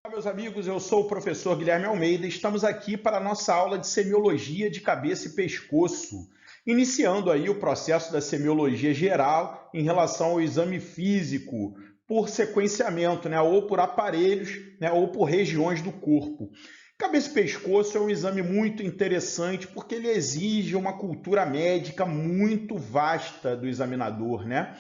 Olá, meus amigos, eu sou o professor Guilherme Almeida e estamos aqui para a nossa aula de semiologia de cabeça e pescoço, iniciando aí o processo da semiologia geral em relação ao exame físico por sequenciamento, né, ou por aparelhos, né, ou por regiões do corpo. Cabeça e pescoço é um exame muito interessante porque ele exige uma cultura médica muito vasta do examinador, né?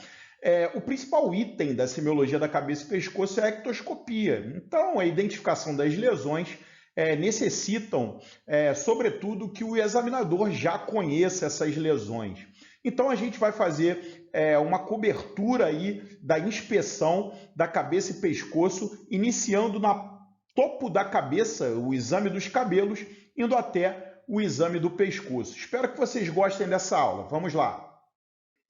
O principal item da semiologia da cabeça e pescoço é a ectoscopia. Então, a identificação das lesões necessitam, sobretudo, que o examinador já conheça essas lesões. Então, a gente vai fazer uma cobertura aí da inspeção da cabeça e pescoço, iniciando na topo da cabeça, o exame dos cabelos, indo até o exame do pescoço. Espero que vocês gostem dessa aula. Vamos lá.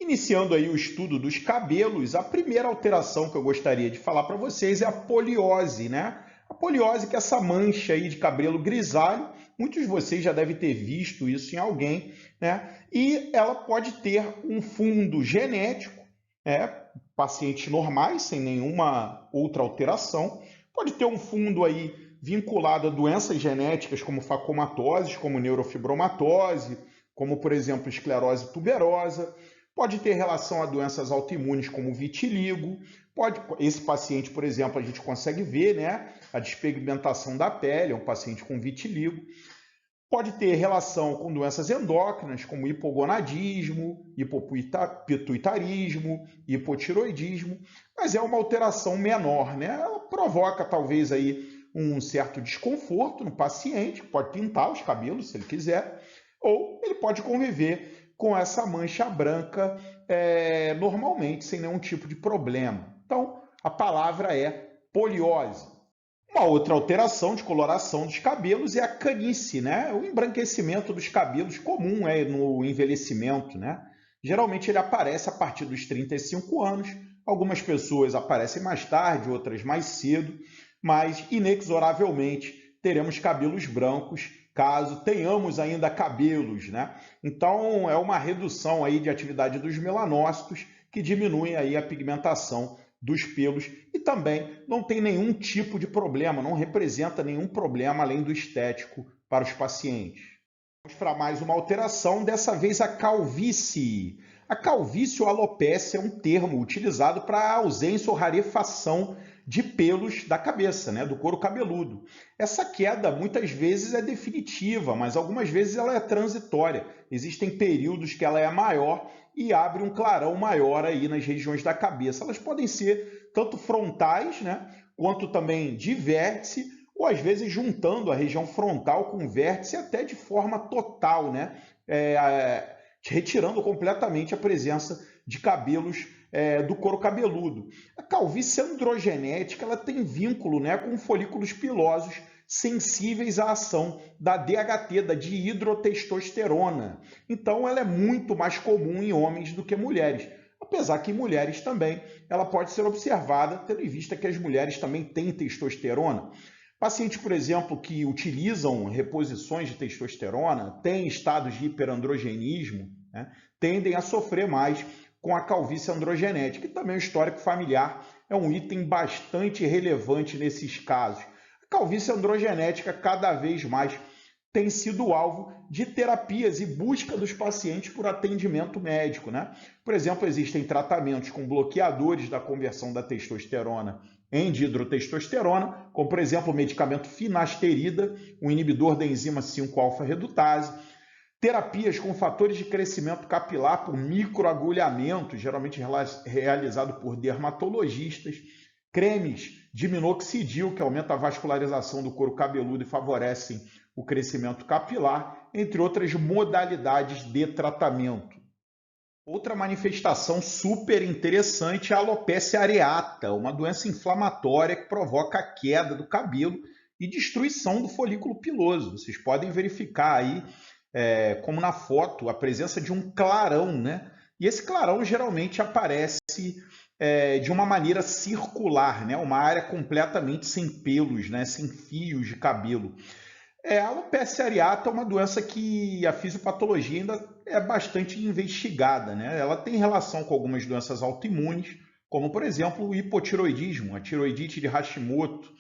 Iniciando aí o estudo dos cabelos, a primeira alteração que eu gostaria de falar para vocês é a poliose, né? A poliose, que é essa mancha aí de cabelo grisalho, muitos de vocês já devem ter visto isso em alguém, né? E ela pode ter um fundo genético, pacientes normais, sem nenhuma outra alteração, pode ter um fundo aí vinculado a doenças genéticas como facomatoses, como neurofibromatose, como, por exemplo, esclerose tuberosa. Pode ter relação a doenças autoimunes como vitiligo. Esse paciente, por exemplo, a gente consegue ver, né, a despigmentação da pele, é um paciente com vitiligo. Pode ter relação com doenças endócrinas, como hipogonadismo, hipopituitarismo, hipotiroidismo, mas é uma alteração menor, né? Ela provoca talvez aí um certo desconforto no paciente, pode pintar os cabelos se ele quiser, ou ele pode conviver com essa mancha branca normalmente, sem nenhum tipo de problema. Então, a palavra é poliose. Uma outra alteração de coloração dos cabelos é a canice, né? O embranquecimento dos cabelos comum no envelhecimento, né? Geralmente ele aparece a partir dos 35 anos. Algumas pessoas aparecem mais tarde, outras mais cedo, mas inexoravelmente teremos cabelos brancos caso tenhamos ainda cabelos, né? Então é uma redução aí de atividade dos melanócitos que diminui aí a pigmentação dos pelos e também não tem nenhum tipo de problema, não representa nenhum problema além do estético para os pacientes. Vamos para mais uma alteração, dessa vez a calvície. A calvície ou alopécia é um termo utilizado para a ausência ou rarefação de pelos da cabeça, né, do couro cabeludo. Essa queda muitas vezes é definitiva, mas algumas vezes ela é transitória. Existem períodos que ela é maior e abre um clarão maior aí nas regiões da cabeça. Elas podem ser tanto frontais, né, quanto também de vértice, ou às vezes juntando a região frontal com o vértice até de forma total, né, retirando completamente a presença de cabelos do couro cabeludo. A calvície androgenética ela tem vínculo, né, com folículos pilosos sensíveis à ação da DHT, da dihidrotestosterona. Então, ela é muito mais comum em homens do que mulheres. Apesar que em mulheres também ela pode ser observada, tendo em vista que as mulheres também têm testosterona. Pacientes, por exemplo, que utilizam reposições de testosterona, têm estados de hiperandrogenismo, né, tendem a sofrer mais com a calvície androgenética. E também o histórico familiar é um item bastante relevante nesses casos. A calvície androgenética cada vez mais tem sido alvo de terapias e busca dos pacientes por atendimento médico, né? Por exemplo, existem tratamentos com bloqueadores da conversão da testosterona em dihidrotestosterona, como, por exemplo, o medicamento finasterida, um inibidor da enzima 5-alfa-redutase, terapias com fatores de crescimento capilar por microagulhamento, geralmente realizado por dermatologistas, cremes de minoxidil, que aumenta a vascularização do couro cabeludo e favorecem o crescimento capilar, entre outras modalidades de tratamento. Outra manifestação super interessante é a alopecia areata, uma doença inflamatória que provoca a queda do cabelo e destruição do folículo piloso. Vocês podem verificar aí, como na foto, a presença de um clarão, né? E esse clarão geralmente aparece de uma maneira circular, né? Uma área completamente sem pelos, né? Sem fios de cabelo. A alopecia areata é uma doença que a fisiopatologia ainda é bastante investigada, né? Ela tem relação com algumas doenças autoimunes, como, por exemplo, o hipotiroidismo, a tiroidite de Hashimoto.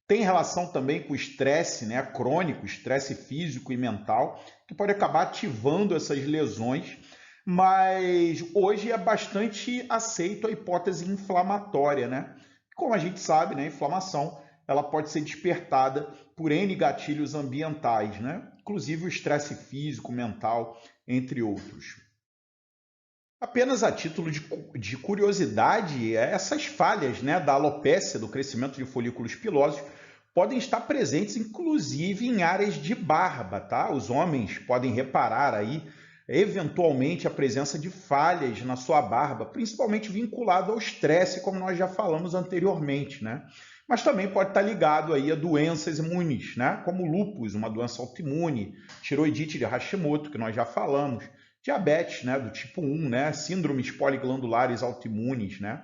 Tem relação também com o estresse, né, crônico, estresse físico e mental, que pode acabar ativando essas lesões, mas hoje é bastante aceito a hipótese inflamatória, né? Como a gente sabe, né, a inflamação ela pode ser despertada por N gatilhos ambientais, né? Inclusive o estresse físico, mental, entre outros. Apenas a título de curiosidade, essas falhas, né, da alopécia, do crescimento de folículos pilosos, podem estar presentes inclusive em áreas de barba, tá? Os homens podem reparar aí, eventualmente, a presença de falhas na sua barba, principalmente vinculado ao estresse, como nós já falamos anteriormente, né? Mas também pode estar ligado aí a doenças imunes, né? Como lúpus, uma doença autoimune, tiroidite de Hashimoto, que nós já falamos, diabetes, né, do tipo 1, né, síndromes poliglandulares autoimunes, né,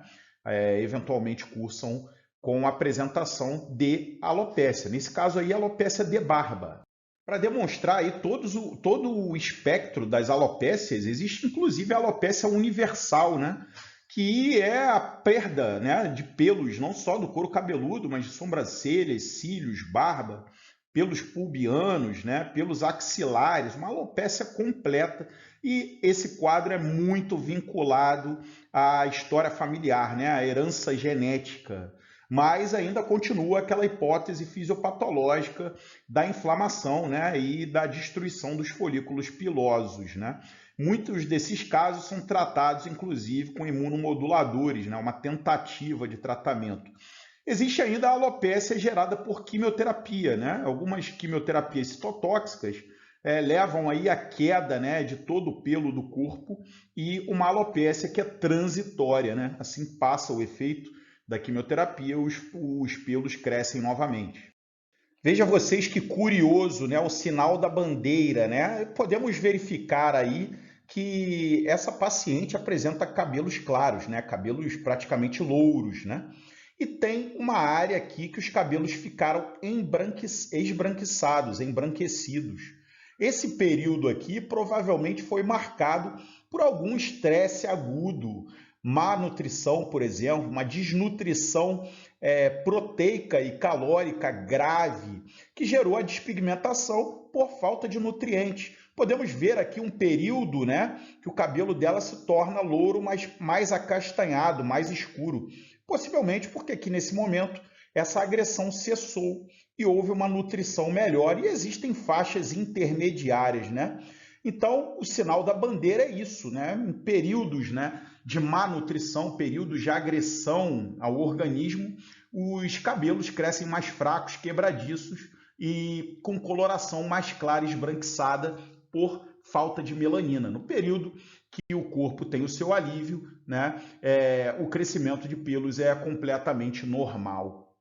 eventualmente cursam com apresentação de alopécia. Nesse caso aí, alopécia de barba. Para demonstrar aí todo o espectro das alopécias, existe inclusive a alopécia universal, né, que é a perda, né, de pelos, não só do couro cabeludo, mas de sobrancelhas, cílios, barba, pelos pubianos, né, pelos axilares, uma alopécia completa. E esse quadro é muito vinculado à história familiar, né, à herança genética. Mas ainda continua aquela hipótese fisiopatológica da inflamação, né, e da destruição dos folículos pilosos, né? Muitos desses casos são tratados, inclusive, com imunomoduladores, né, uma tentativa de tratamento. Existe ainda a alopécia gerada por quimioterapia, né? Algumas quimioterapias citotóxicas levam aí a queda, né, de todo o pelo do corpo e uma alopécia que é transitória, né? Assim passa o efeito da quimioterapia, os pelos crescem novamente. Veja vocês que curioso, né? O sinal da bandeira, né? Podemos verificar aí que essa paciente apresenta cabelos claros, né? Cabelos praticamente louros, né? E tem uma área aqui que os cabelos ficaram esbranquiçados, embranquecidos. Esse período aqui provavelmente foi marcado por algum estresse agudo, má nutrição, por exemplo, uma desnutrição proteica e calórica grave, que gerou a despigmentação por falta de nutrientes. Podemos ver aqui um período, né, que o cabelo dela se torna louro, mas mais acastanhado, mais escuro. Possivelmente porque aqui nesse momento essa agressão cessou e houve uma nutrição melhor e existem faixas intermediárias, né? Então, o sinal da bandeira é isso, né? Em períodos, né, de má nutrição, períodos de agressão ao organismo, os cabelos crescem mais fracos, quebradiços e com coloração mais clara, esbranquiçada por falta de melanina. No período que o corpo tem o seu alívio, né, o crescimento de pelos é completamente normal.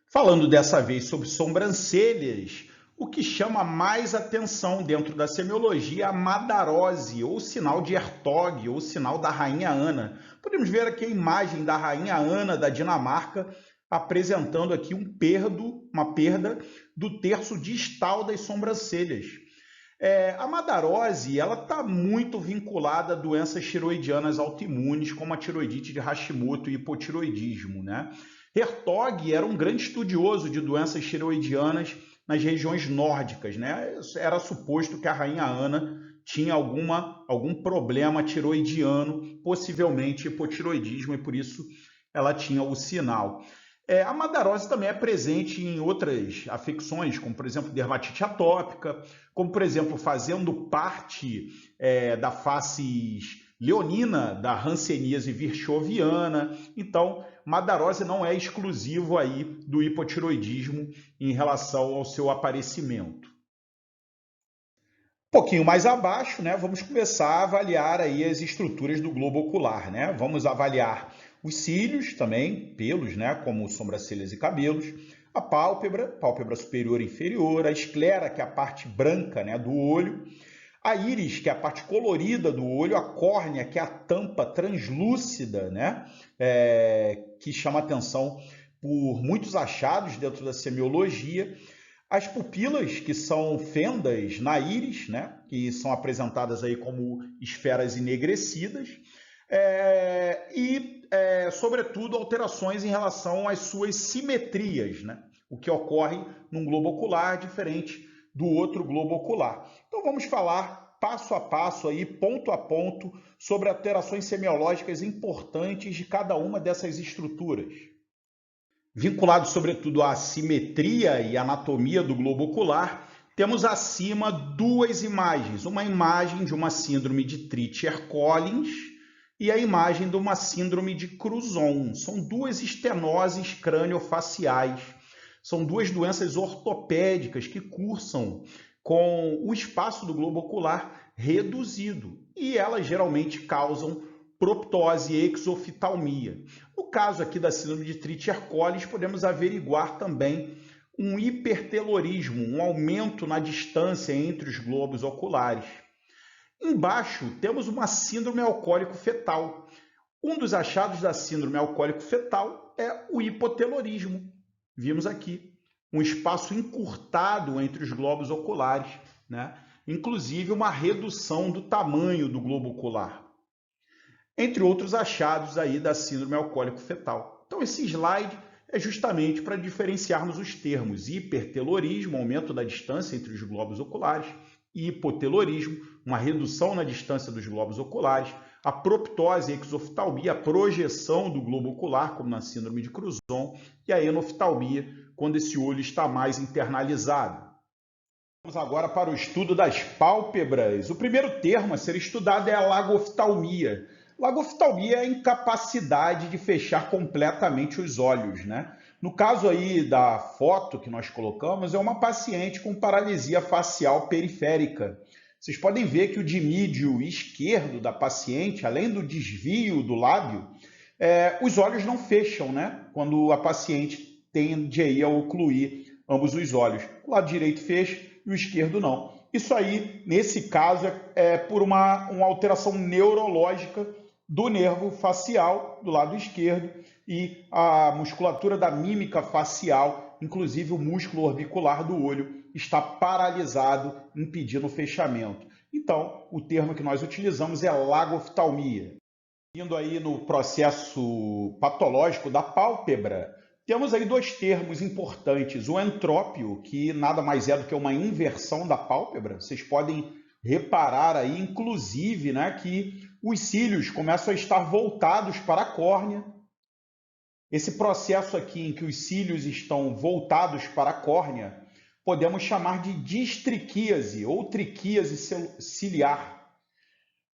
Falando dessa vez sobre sobrancelhas, o que chama mais atenção dentro da semiologia é a madarose, ou sinal de Hertog, ou sinal da Rainha Ana. Podemos ver aqui a imagem da Rainha Ana da Dinamarca, apresentando aqui uma perda do terço distal das sobrancelhas. A madarose está muito vinculada a doenças tiroidianas autoimunes, como a tiroidite de Hashimoto e hipotiroidismo, né? Hertog era um grande estudioso de doenças tiroidianas nas regiões nórdicas, né? Era suposto que a rainha Ana tinha algum problema tiroidiano, possivelmente hipotiroidismo, e por isso ela tinha o sinal. A madarose também é presente em outras afecções, como, por exemplo, dermatite atópica, como, por exemplo, fazendo parte da face leonina da hanseníase virchoviana. Então, madarose não é exclusivo aí do hipotiroidismo em relação ao seu aparecimento. Um pouquinho mais abaixo, né, vamos começar a avaliar aí as estruturas do globo ocular, né? Vamos avaliar os cílios também, pelos, né, como sobrancelhas e cabelos, a pálpebra superior e inferior, a esclera, que é a parte branca, né, do olho, a íris, que é a parte colorida do olho, a córnea, que é a tampa translúcida, né, que chama atenção por muitos achados dentro da semiologia, as pupilas, que são fendas na íris, né, que são apresentadas aí como esferas enegrecidas, sobretudo, alterações em relação às suas simetrias, né? o que ocorre num globo ocular diferente do outro globo ocular. Então vamos falar passo a passo, aí, ponto a ponto, sobre alterações semiológicas importantes de cada uma dessas estruturas. Vinculado sobretudo à simetria e anatomia do globo ocular, temos acima duas imagens, uma imagem de uma síndrome de Treacher-Collins e a imagem de uma síndrome de Crouzon. São duas estenoses craniofaciais, são duas doenças ortopédicas que cursam com o espaço do globo ocular reduzido e elas geralmente causam proptose e exoftalmia. No caso aqui da síndrome de Treacher-Collins, podemos averiguar também um hipertelorismo, um aumento na distância entre os globos oculares. Embaixo temos uma síndrome alcoólico-fetal. Um dos achados da síndrome alcoólico-fetal é o hipotelorismo. Vimos aqui um espaço encurtado entre os globos oculares, né? Inclusive uma redução do tamanho do globo ocular. Entre outros achados aí da síndrome alcoólico-fetal. Então esse slide é justamente para diferenciarmos os termos hipertelorismo, aumento da distância entre os globos oculares, e hipotelorismo, uma redução na distância dos globos oculares, a proptose e exoftalmia, a projeção do globo ocular, como na síndrome de Crouzon, e a enoftalmia, quando esse olho está mais internalizado. Vamos agora para o estudo das pálpebras. O primeiro termo a ser estudado é a lagoftalmia. Lagoftalmia é a incapacidade de fechar completamente os olhos, né? No caso aí da foto que nós colocamos, é uma paciente com paralisia facial periférica. Vocês podem ver que o dimídio esquerdo da paciente, além do desvio do lábio, os olhos não fecham, né? Quando a paciente tende aí a ocluir ambos os olhos. O lado direito fecha e o esquerdo não. Isso aí, nesse caso, é por uma alteração neurológica do nervo facial do lado esquerdo e a musculatura da mímica facial, inclusive o músculo orbicular do olho, está paralisado, impedindo o fechamento. Então, o termo que nós utilizamos é lagoftalmia. Indo aí no processo patológico da pálpebra, temos aí dois termos importantes. O entrópio, que nada mais é do que uma inversão da pálpebra. Vocês podem reparar aí, inclusive, né, que os cílios começam a estar voltados para a córnea. Esse processo aqui em que os cílios estão voltados para a córnea, podemos chamar de distriquíase ou triquíase ciliar.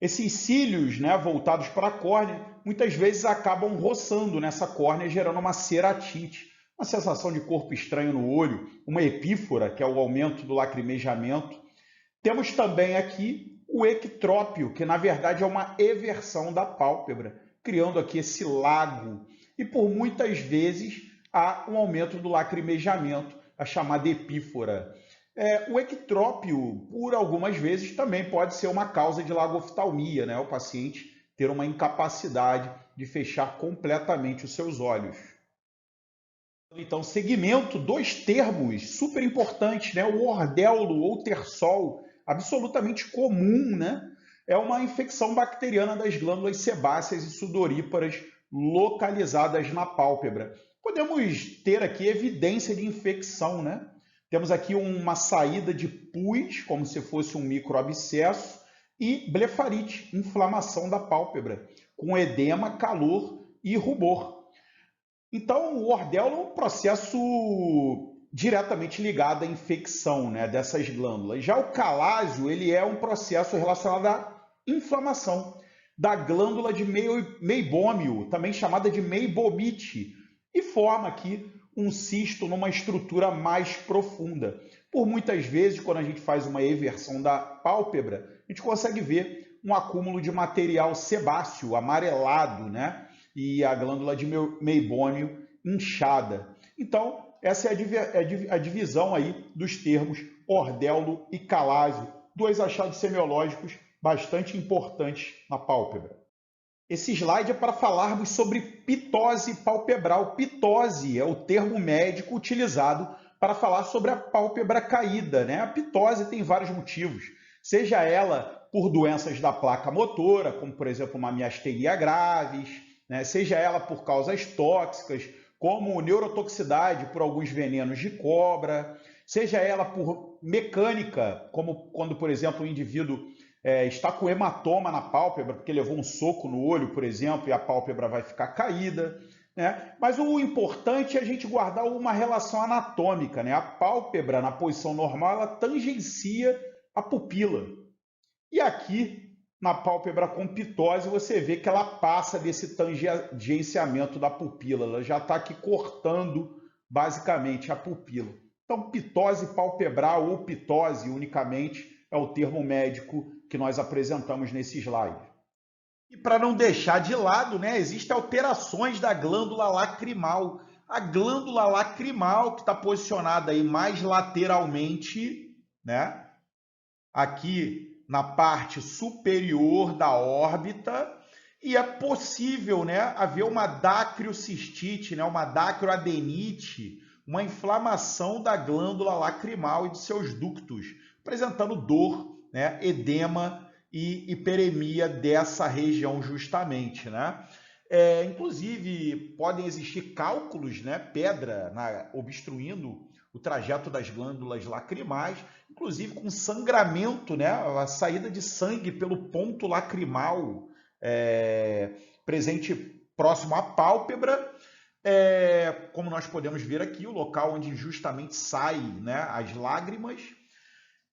Esses cílios, né, voltados para a córnea, muitas vezes acabam roçando nessa córnea, gerando uma ceratite, uma sensação de corpo estranho no olho, uma epífora, que é o aumento do lacrimejamento. Temos também aqui o ectrópio, que na verdade é uma eversão da pálpebra, criando aqui esse lago. E por muitas vezes há um aumento do lacrimejamento, a chamada epífora. O ectrópio, por algumas vezes, também pode ser uma causa de lagoftalmia, né? O paciente ter uma incapacidade de fechar completamente os seus olhos. Então, segmento, dois termos super importantes, né? O ordéulo ou terçol, absolutamente comum, né? É uma infecção bacteriana das glândulas sebáceas e sudoríparas localizadas na pálpebra. Podemos ter aqui evidência de infecção, né? Temos aqui uma saída de pus, como se fosse um microabscesso, e blefarite, inflamação da pálpebra, com edema, calor e rubor. Então, o ordéulo é um processo diretamente ligado à infecção, né, dessas glândulas. Já o calásio, ele é um processo relacionado à inflamação da glândula de meibômio, também chamada de meibomite, e forma aqui um cisto numa estrutura mais profunda. Por muitas vezes, quando a gente faz uma eversão da pálpebra, a gente consegue ver um acúmulo de material sebáceo, amarelado, né? E a glândula de meibômio inchada. Então, essa é a divisão aí dos termos ordéulo e calásio, dois achados semiológicos bastante importantes na pálpebra. Esse slide é para falarmos sobre pitose palpebral. Pitose é o termo médico utilizado para falar sobre a pálpebra caída, né? A pitose tem vários motivos, seja ela por doenças da placa motora, como por exemplo uma miastenia graves, né? Seja ela por causas tóxicas, como neurotoxicidade por alguns venenos de cobra, seja ela por mecânica, como quando, por exemplo, o indivíduo está com hematoma na pálpebra, porque levou um soco no olho, por exemplo, e a pálpebra vai ficar caída, né? Mas o importante é a gente guardar uma relação anatômica, né? A pálpebra, na posição normal, ela tangencia a pupila. E aqui, na pálpebra com pitose, você vê que ela passa desse tangenciamento da pupila, ela já está aqui cortando basicamente a pupila. Então, pitose palpebral ou pitose unicamente é o termo médico que nós apresentamos nesse slide. E para não deixar de lado, né, existem alterações da glândula lacrimal. A glândula lacrimal, que está posicionada aí mais lateralmente, né, aqui na parte superior da órbita, e é possível, né, haver uma dacriocistite, né, uma dacroadenite, uma inflamação da glândula lacrimal e de seus ductos, apresentando dor, né, edema e hiperemia dessa região justamente, né? Inclusive, podem existir cálculos, né, pedra obstruindo o trajeto das glândulas lacrimais, inclusive com sangramento, né, a saída de sangue pelo ponto lacrimal presente próximo à pálpebra, como nós podemos ver aqui, o local onde justamente saem, né, as lágrimas.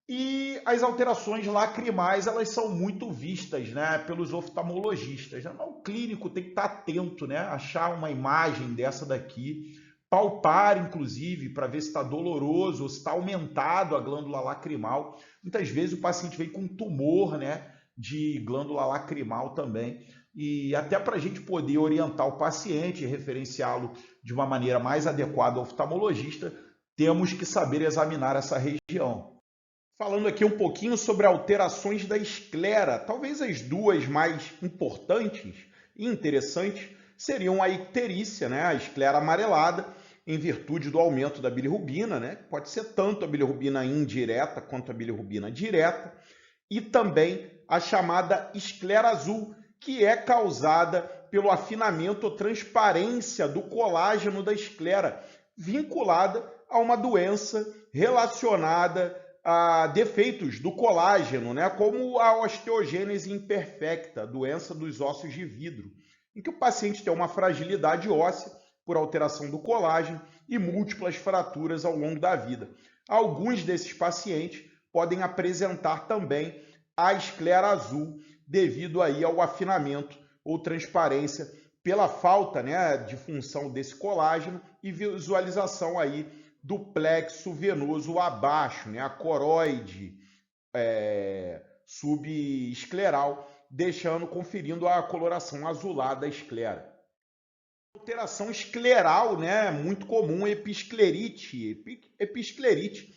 E as alterações lacrimais, elas são muito vistas, né, pelos oftalmologistas. O clínico tem que estar atento, né, achar uma imagem dessa daqui, palpar, inclusive, para ver se está doloroso ou se está aumentado a glândula lacrimal. Muitas vezes o paciente vem com tumor, né, de glândula lacrimal também. E até para a gente poder orientar o paciente, referenciá-lo de uma maneira mais adequada ao oftalmologista, temos que saber examinar essa região. Falando aqui um pouquinho sobre alterações da esclera, talvez as duas mais importantes e interessantes seriam a icterícia, né? A esclera amarelada, em virtude do aumento da bilirrubina, né? Pode ser tanto a bilirrubina indireta quanto a bilirrubina direta, e também a chamada esclera azul, que é causada pelo afinamento ou transparência do colágeno da esclera, vinculada a uma doença relacionada a defeitos do colágeno, né, como a osteogênese imperfecta, doença dos ossos de vidro, em que o paciente tem uma fragilidade óssea por alteração do colágeno e múltiplas fraturas ao longo da vida. Alguns desses pacientes podem apresentar também a esclera azul devido aí ao afinamento ou transparência pela falta, né, de função desse colágeno e visualização aí do plexo venoso abaixo, né, a coroide subescleral, conferindo a coloração azulada da esclera. Alteração escleral, né, muito comum, episclerite. Episclerite,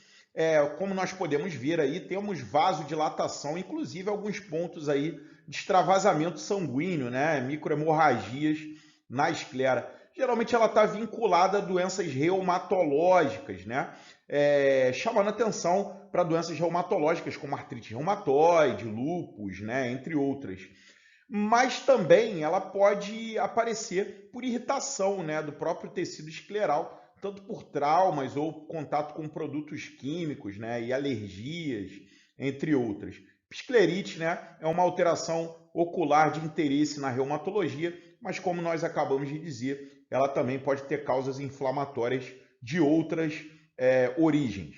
como nós podemos ver aí, temos vasodilatação, inclusive alguns pontos aí de extravasamento sanguíneo, né, microhemorragias na esclera. Geralmente ela está vinculada a doenças reumatológicas, né? Chamando atenção para doenças reumatológicas como artrite reumatoide, lúpus, né? Entre outras. Mas também ela pode aparecer por irritação, né, do próprio tecido escleral, tanto por traumas ou contato com produtos químicos, né, e alergias, entre outras. Esclerite, né, é uma alteração ocular de interesse na reumatologia, mas como nós acabamos de dizer, ela também pode ter causas inflamatórias de outras origens.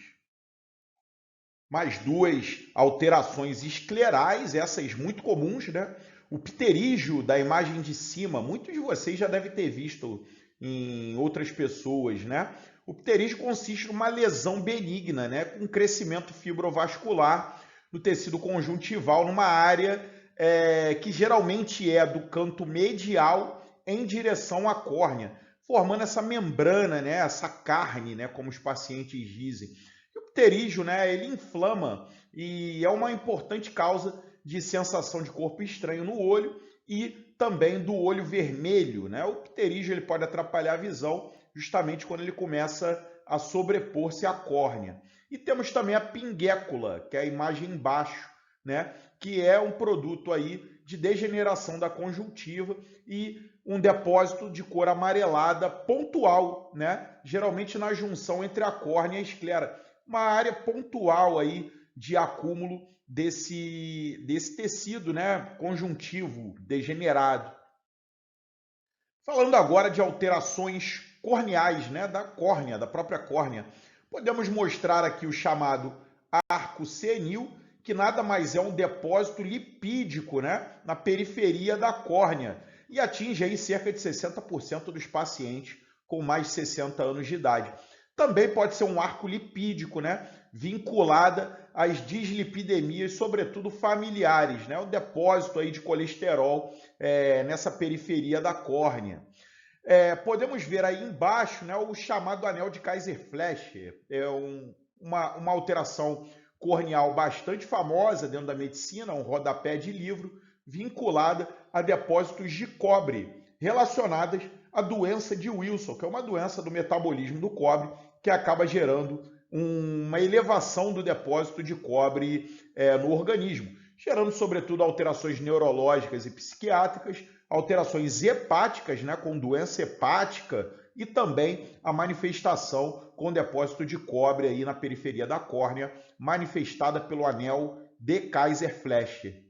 Mais duas alterações esclerais, essas muito comuns, né? O pterígio da imagem de cima, muitos de vocês já devem ter visto em outras pessoas, né? O pterígio consiste numa lesão benigna, né? Com crescimento fibrovascular no tecido conjuntival, numa área que geralmente é do canto medial em direção à córnea, formando essa membrana, né, essa carne, né, como os pacientes dizem. E o pterígio, né, ele inflama e é uma importante causa de sensação de corpo estranho no olho e também do olho vermelho, né? O pterígio ele pode atrapalhar a visão justamente quando ele começa a sobrepor-se à córnea. E temos também a pinguécula, que é a imagem embaixo, né, que é um produto aí de degeneração da conjuntiva e um depósito de cor amarelada pontual, né? Geralmente na junção entre a córnea e a esclera. Uma área pontual aí de acúmulo desse tecido, né? Conjuntivo degenerado. Falando agora de alterações corneais, né? Da córnea, da própria córnea. Podemos mostrar aqui o chamado arco senil, que nada mais é um depósito lipídico, né, na periferia da córnea e atinge aí cerca de 60% dos pacientes com mais de 60 anos de idade. Também pode ser um arco lipídico, né, vinculada às dislipidemias, sobretudo familiares, né, o depósito aí de colesterol nessa periferia da córnea. Podemos ver aí embaixo, né, o chamado anel de Kaiser-Fleischer, uma alteração corneal bastante famosa dentro da medicina, um rodapé de livro, vinculada a depósitos de cobre relacionadas à doença de Wilson, que é uma doença do metabolismo do cobre que acaba gerando uma elevação do depósito de cobre no organismo, gerando sobretudo alterações neurológicas e psiquiátricas, alterações hepáticas, né, com doença hepática, e também a manifestação com depósito de cobre aí na periferia da córnea, manifestada pelo anel de Kaiser-Fleischer.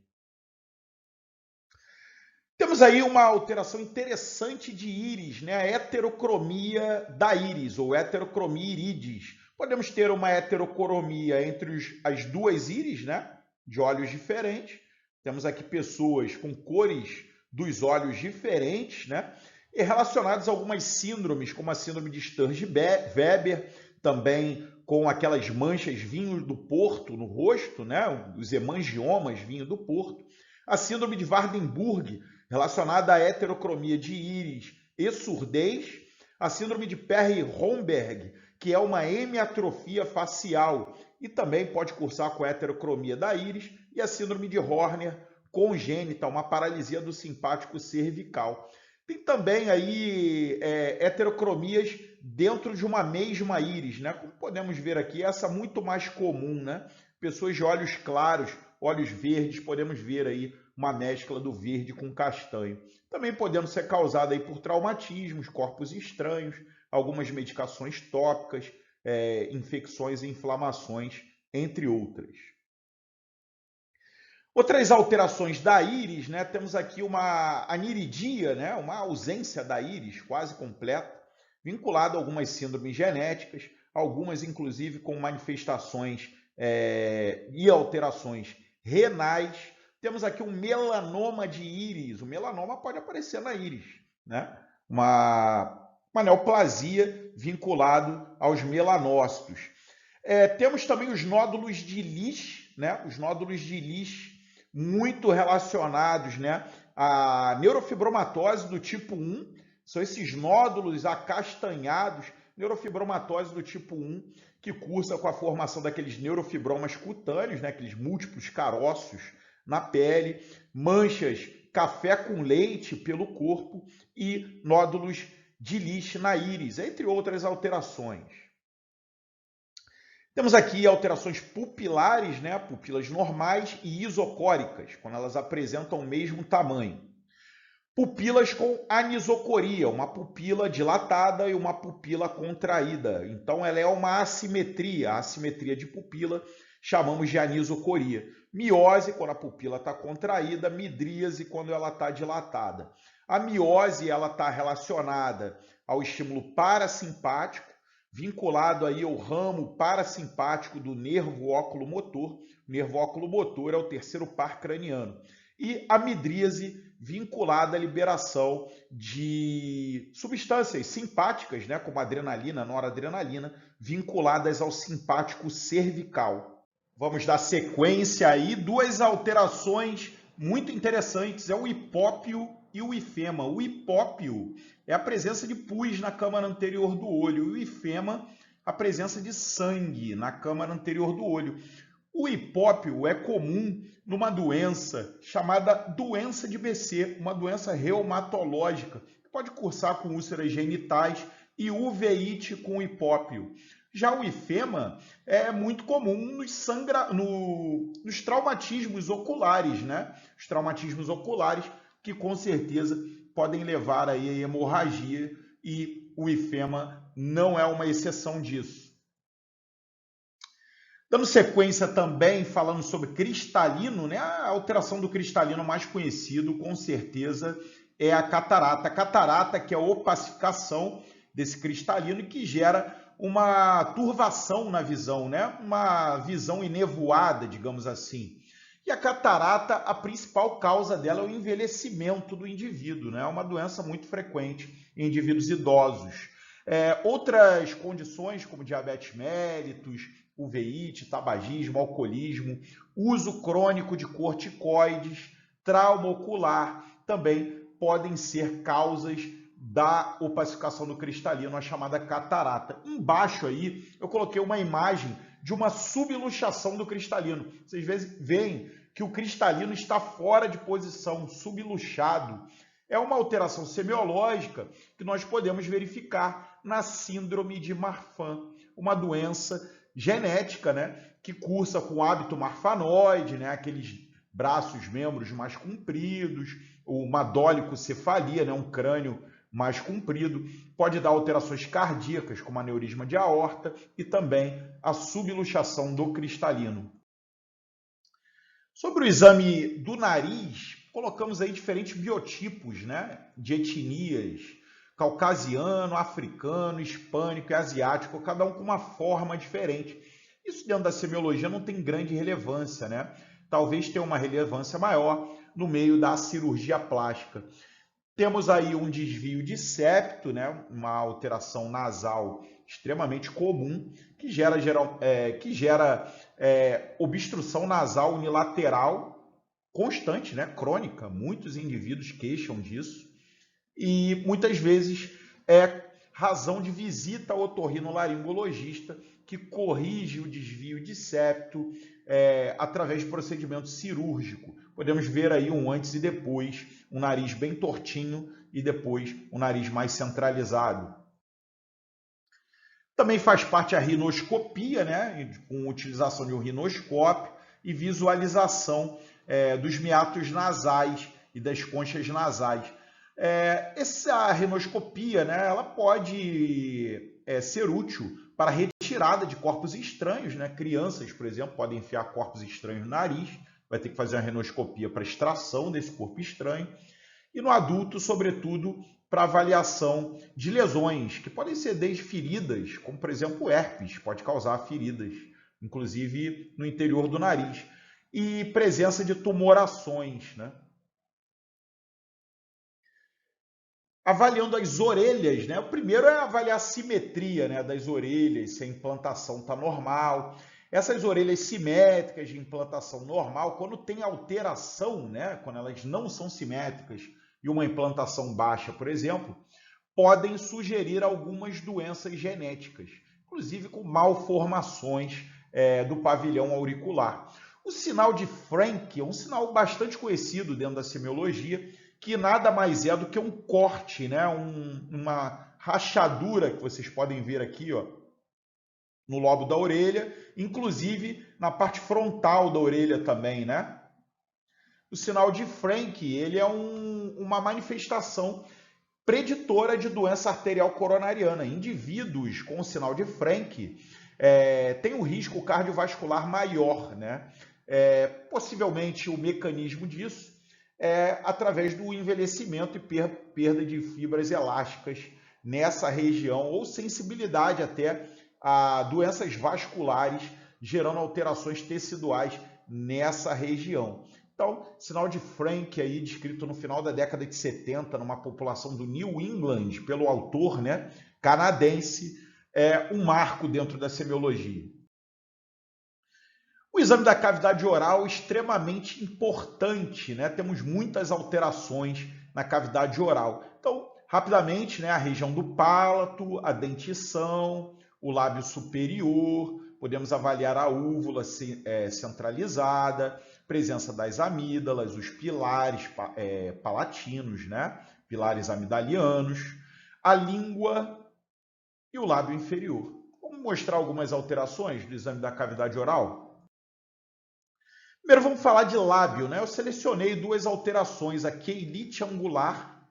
Temos aí uma alteração interessante de íris, né? A heterocromia da íris, ou heterocromia iridis. Podemos ter uma heterocromia entre as duas íris, né? De olhos diferentes. Temos aqui pessoas com cores dos olhos diferentes, né? E relacionados a algumas síndromes, como a síndrome de Sturge-Weber, também com aquelas manchas vinho do Porto no rosto, né? Os hemangiomas vinho do Porto. A síndrome de Waardenburg, relacionada à heterocromia de íris e surdez. A síndrome de Perry-Romberg, que é uma hemiatrofia facial e também pode cursar com a heterocromia da íris. E a síndrome de Horner congênita, uma paralisia do simpático cervical. Tem também aí heterocromias dentro de uma mesma íris, né? Como podemos ver aqui, essa muito mais comum, né? Pessoas de olhos claros, olhos verdes, podemos ver aí uma mescla do verde com castanho. Também podendo ser causada aí por traumatismos, corpos estranhos, algumas medicações tópicas, infecções e inflamações, entre outras. Outras alterações da íris, né? Temos aqui uma aniridia, né? Uma ausência da íris quase completa, vinculada a algumas síndromes genéticas, algumas inclusive com manifestações e alterações renais. Temos aqui um melanoma de íris. O melanoma pode aparecer na íris, né? Uma neoplasia vinculado aos melanócitos. Temos também os nódulos de Lich, né? Os nódulos de Lich muito relacionados, né, à neurofibromatose do tipo 1, são esses nódulos acastanhados, neurofibromatose do tipo 1, que cursa com a formação daqueles neurofibromas cutâneos, né, aqueles múltiplos caroços na pele, manchas café com leite pelo corpo e nódulos de Lich na íris, entre outras alterações. Temos aqui alterações pupilares, né? Pupilas normais e isocóricas, quando elas apresentam o mesmo tamanho. Pupilas com anisocoria, uma pupila dilatada e uma pupila contraída. Então, ela é uma assimetria. A assimetria de pupila chamamos de anisocoria. Miose, quando a pupila está contraída. Midríase, quando ela está dilatada. A miose está relacionada ao estímulo parasimpático, vinculado aí ao ramo parasimpático do nervo óculo-motor. O nervo óculo-motor é o terceiro par craniano. E a midríase vinculada à liberação de substâncias simpáticas, né, como adrenalina, noradrenalina, vinculadas ao simpático cervical. Vamos dar sequência aí, duas alterações muito interessantes, é o hipópio e o ifema. O hipópio é a presença de pus na câmara anterior do olho, e o ifema, a presença de sangue na câmara anterior do olho. O hipópio é comum numa doença chamada doença de BC, uma doença reumatológica, que pode cursar com úlceras genitais e uveíte com hipópio. Já o ifema é muito comum nos traumatismos oculares, né? Os traumatismos oculares que com certeza podem levar aí a hemorragia e o ifema não é uma exceção disso. Dando sequência também, falando sobre cristalino, né? A alteração do cristalino mais conhecido, com certeza, é a catarata. A catarata, que é a opacificação desse cristalino, que gera uma turvação na visão, né? Uma visão enevoada, digamos assim. E a catarata, a principal causa dela é o envelhecimento do indivíduo, né? É uma doença muito frequente em indivíduos idosos. Outras condições, como diabetes mellitus, uveíte, tabagismo, alcoolismo, uso crônico de corticoides, trauma ocular, também podem ser causas da opacificação do cristalino, a chamada catarata. Embaixo aí eu coloquei uma imagem de uma subluxação do cristalino. Vocês veem que o cristalino está fora de posição, subluxado. É uma alteração semiológica que nós podemos verificar na síndrome de Marfan, uma doença genética, né, que cursa com hábito marfanoide, né, aqueles braços, membros mais compridos, o madólicocefalia, né, um crânio mais comprido, pode dar alterações cardíacas, como aneurisma de aorta e também a subluxação do cristalino. Sobre o exame do nariz, colocamos aí diferentes biotipos, né, de etnias, caucasiano, africano, hispânico e asiático, cada um com uma forma diferente. Isso dentro da semiologia não tem grande relevância, né? Talvez tenha uma relevância maior no meio da cirurgia plástica. Temos aí um desvio de septo, né? Uma alteração nasal extremamente comum, que gera obstrução nasal unilateral constante, né? Crônica. Muitos indivíduos queixam disso. E muitas vezes é razão de visita ao otorrinolaringologista, que corrige o desvio de septo através de procedimento cirúrgico. Podemos ver aí um antes e depois, um nariz bem tortinho e depois um nariz mais centralizado. Também faz parte a rinoscopia, né, com utilização de um rinoscópio e visualização dos meatos nasais e das conchas nasais. Essa rinoscopia, né, ela pode ser útil para retirada de corpos estranhos, né? Crianças, por exemplo, podem enfiar corpos estranhos no nariz, vai ter que fazer uma rinoscopia para extração desse corpo estranho. E no adulto, sobretudo, para avaliação de lesões, que podem ser desde feridas, como por exemplo o herpes, pode causar feridas, inclusive no interior do nariz, e presença de tumorações, né? Avaliando as orelhas, né? O primeiro é avaliar a simetria, né, das orelhas, se a implantação está normal. Essas orelhas simétricas de implantação normal, quando tem alteração, né, quando elas não são simétricas e uma implantação baixa, por exemplo, podem sugerir algumas doenças genéticas, inclusive com malformações do pavilhão auricular. O sinal de Frank é um sinal bastante conhecido dentro da semiologia, que nada mais é do que um corte, né? Uma rachadura que vocês podem ver aqui, ó, no lobo da orelha, inclusive na parte frontal da orelha também, né? O sinal de Frank, ele é uma manifestação preditora de doença arterial coronariana. Indivíduos com o sinal de Frank têm um risco cardiovascular maior, né? Possivelmente o mecanismo disso através do envelhecimento e perda de fibras elásticas nessa região, ou sensibilidade até a doenças vasculares, gerando alterações teciduais nessa região. Então, sinal de Frank aí descrito no final da década de 70 numa população do New England pelo autor, né, canadense, um marco dentro da semiologia. O exame da cavidade oral é extremamente importante, né? Temos muitas alterações na cavidade oral. Então, rapidamente, né, a região do palato, a dentição, o lábio superior, podemos avaliar a úvula centralizada, presença das amígdalas, os pilares palatinos, né? Pilares amidalianos, a língua e o lábio inferior. Vamos mostrar algumas alterações do exame da cavidade oral? Primeiro vamos falar de lábio, né? Eu selecionei duas alterações, a queilite angular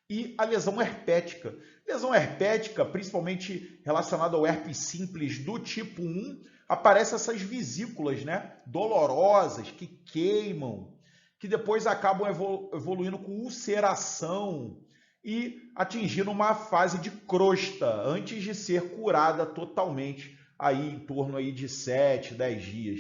e a lesão herpética. Lesão herpética, principalmente relacionada ao herpes simples do tipo 1, aparecem essas vesículas, né, dolorosas, que queimam, que depois acabam evoluindo com ulceração e atingindo uma fase de crosta, antes de ser curada totalmente, aí em torno aí de 7, 10 dias.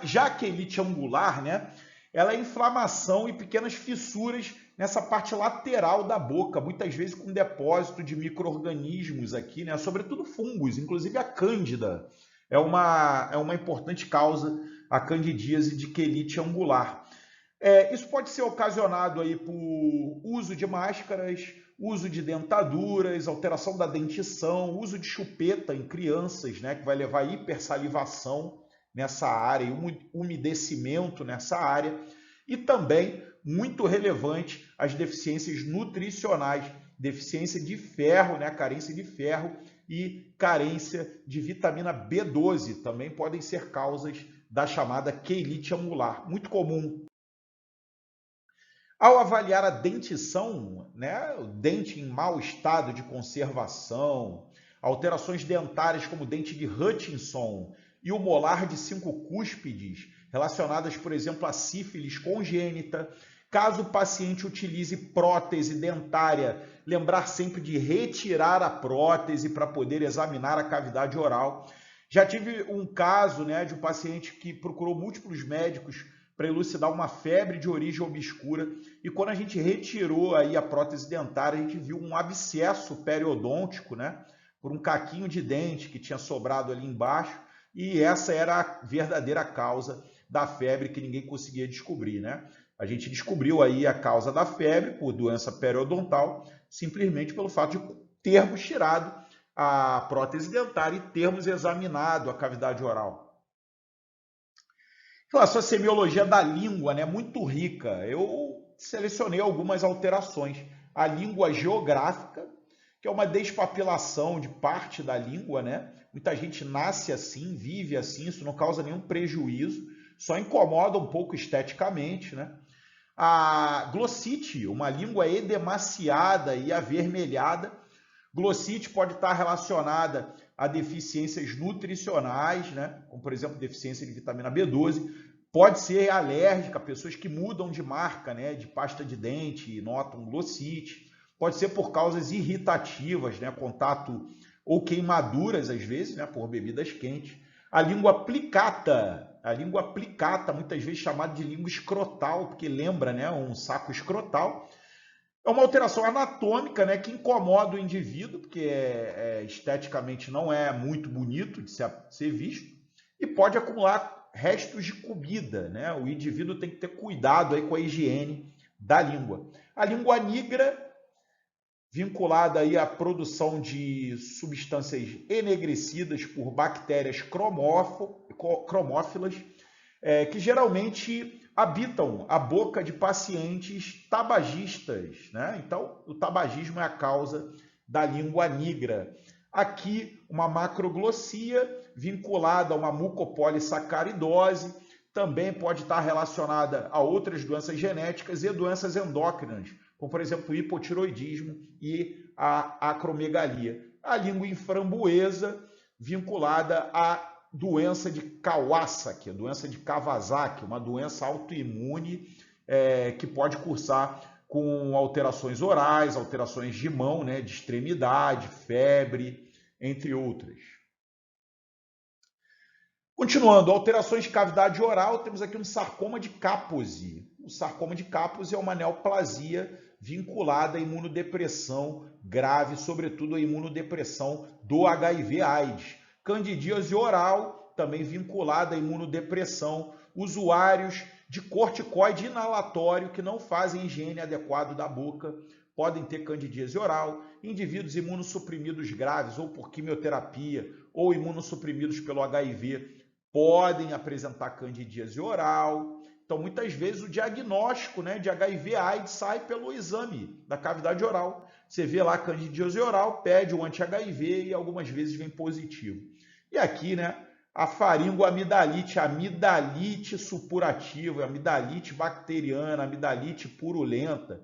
Já a quelite angular, né, ela é inflamação e pequenas fissuras nessa parte lateral da boca, muitas vezes com depósito de micro-organismos aqui, né? Sobretudo fungos, inclusive a cândida. É uma importante causa, a candidíase de quelite angular. Isso pode ser ocasionado aí por uso de máscaras, uso de dentaduras, alteração da dentição, uso de chupeta em crianças, né? Que vai levar a hipersalivação nessa área e umedecimento nessa área. E também, muito relevante, as deficiências nutricionais, deficiência de ferro, né? Carência de ferro e carência de vitamina B12 também podem ser causas da chamada quelite angular, muito comum. Ao avaliar a dentição, né, o dente em mau estado de conservação, alterações dentárias como o dente de Hutchinson e o molar de 5 cúspides, relacionadas, por exemplo, à sífilis congênita, caso o paciente utilize prótese dentária, lembrar sempre de retirar a prótese para poder examinar a cavidade oral. Já tive um caso, né, de um paciente que procurou múltiplos médicos para elucidar uma febre de origem obscura, e quando a gente retirou aí a prótese dentária, a gente viu um abscesso periodôntico, né, por um caquinho de dente que tinha sobrado ali embaixo, e essa era a verdadeira causa da febre que ninguém conseguia descobrir, né? A gente descobriu aí a causa da febre por doença periodontal, simplesmente pelo fato de termos tirado a prótese dentária e termos examinado a cavidade oral. Em relação à semiologia da língua, né, muito rica, eu selecionei algumas alterações. A língua geográfica, que é uma despapilação de parte da língua, né? Muita gente nasce assim, vive assim, isso não causa nenhum prejuízo, só incomoda um pouco esteticamente, né? A glossite, uma língua edemaciada e avermelhada. Glossite pode estar relacionada a deficiências nutricionais, né? Como, por exemplo, deficiência de vitamina B12. Pode ser alérgica, pessoas que mudam de marca, né? De pasta de dente e notam glossite. Pode ser por causas irritativas, né? Contato ou queimaduras, às vezes, né? Por bebidas quentes. A língua plicata, muitas vezes chamada de língua escrotal, porque lembra, né? Um saco escrotal. É uma alteração anatômica, né, que incomoda o indivíduo, porque esteticamente não é muito bonito de ser visto, e pode acumular restos de comida, né? O indivíduo tem que ter cuidado aí com a higiene da língua. A língua nigra, vinculada aí à produção de substâncias enegrecidas por bactérias cromófilas, que geralmente habitam a boca de pacientes tabagistas, né? Então, o tabagismo é a causa da língua nigra. Aqui, uma macroglossia vinculada a uma mucopolissacaridose, também pode estar relacionada a outras doenças genéticas e doenças endócrinas, como, por exemplo, o hipotiroidismo e a acromegalia. A língua inframboesa, vinculada a doença de Kawasaki, doença de Kawasaki, uma doença autoimune que pode cursar com alterações orais, alterações de mão, né, de extremidade, febre, entre outras. Continuando, alterações de cavidade oral, temos aqui um sarcoma de Kaposi. O sarcoma de Kaposi é uma neoplasia vinculada à imunodepressão grave, sobretudo à imunodepressão do HIV/AIDS. Candidíase oral, também vinculada à imunodepressão. Usuários de corticoide inalatório que não fazem higiene adequada da boca podem ter candidíase oral. Indivíduos imunossuprimidos graves ou por quimioterapia ou imunossuprimidos pelo HIV podem apresentar candidíase oral. Então, muitas vezes o diagnóstico, né, de HIV/AIDS sai pelo exame da cavidade oral. Você vê lá candidíase oral, pede o anti-HIV e algumas vezes vem positivo. E aqui, né, a faringoamidalite, amidalite supurativa, amidalite bacteriana, amidalite purulenta.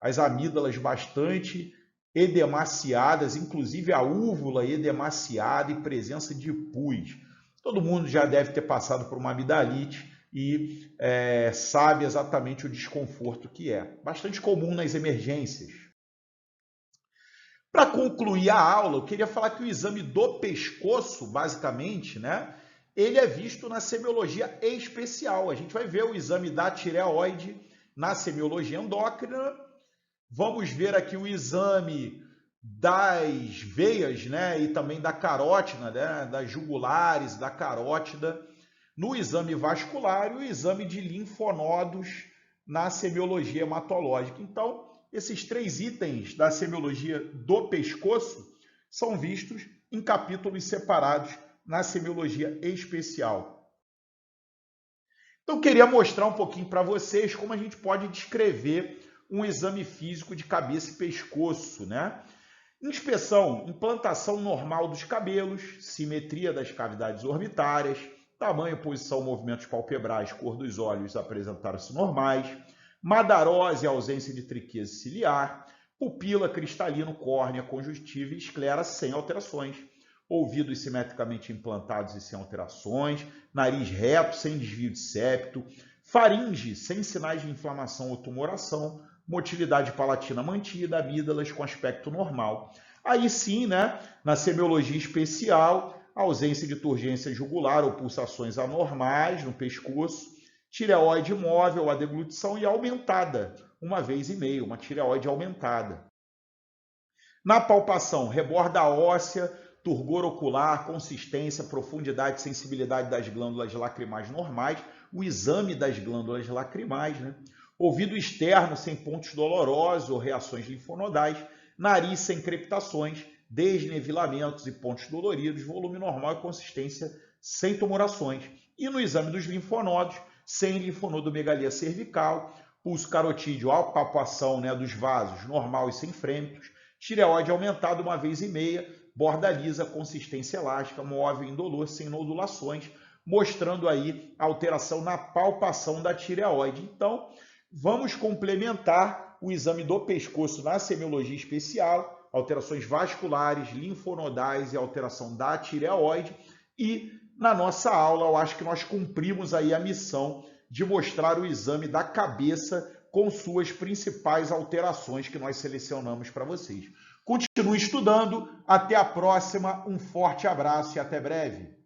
as amígdalas bastante edemaciadas, inclusive a úvula edemaciada e presença de pus. Todo mundo já deve ter passado por uma amidalite e sabe exatamente o desconforto que é. Bastante comum nas emergências. Para concluir a aula, eu queria falar que o exame do pescoço, basicamente, né, ele é visto na semiologia especial. A gente vai ver o exame da tireoide na semiologia endócrina. Vamos ver aqui o exame das veias, né, e também da carótida, né, das jugulares, da carótida, no exame vascular e o exame de linfonodos na semiologia hematológica. Então, esses 3 itens da semiologia do pescoço são vistos em capítulos separados na semiologia especial. Então, eu queria mostrar um pouquinho para vocês como a gente pode descrever um exame físico de cabeça e pescoço, né? Inspeção, implantação normal dos cabelos, simetria das cavidades orbitárias, tamanho, posição, movimentos palpebrais, cor dos olhos apresentaram-se normais, madarose, ausência de triquese ciliar, pupila, cristalino, córnea, conjuntiva e esclera sem alterações, ouvidos simetricamente implantados e sem alterações, nariz reto, sem desvio de septo, faringe, sem sinais de inflamação ou tumoração, motilidade palatina mantida, amígdalas com aspecto normal. Aí sim, né, na semiologia especial, ausência de turgência jugular ou pulsações anormais no pescoço, tireoide móvel, a deglutição e aumentada, 1,5 vezes, uma tireoide aumentada. Na palpação, reborda óssea, turgor ocular, consistência, profundidade e sensibilidade das glândulas lacrimais normais, o exame das glândulas lacrimais, né? Ouvido externo sem pontos dolorosos ou reações linfonodais, nariz sem crepitações, desnivelamentos e pontos doloridos, volume normal e consistência sem tumorações. E no exame dos linfonodos, sem linfonodomegalia cervical, pulso carotídeo, a palpação, né, dos vasos normal e sem frêmitos, tireoide aumentada 1,5 vezes, borda lisa, consistência elástica, móvel e indolor, sem nodulações, mostrando aí a alteração na palpação da tireoide. Então, vamos complementar o exame do pescoço na semiologia especial, alterações vasculares, linfonodais e alteração da tireoide. E na nossa aula, eu acho que nós cumprimos aí a missão de mostrar o exame da cabeça com suas principais alterações que nós selecionamos para vocês. Continue estudando, até a próxima, um forte abraço e até breve.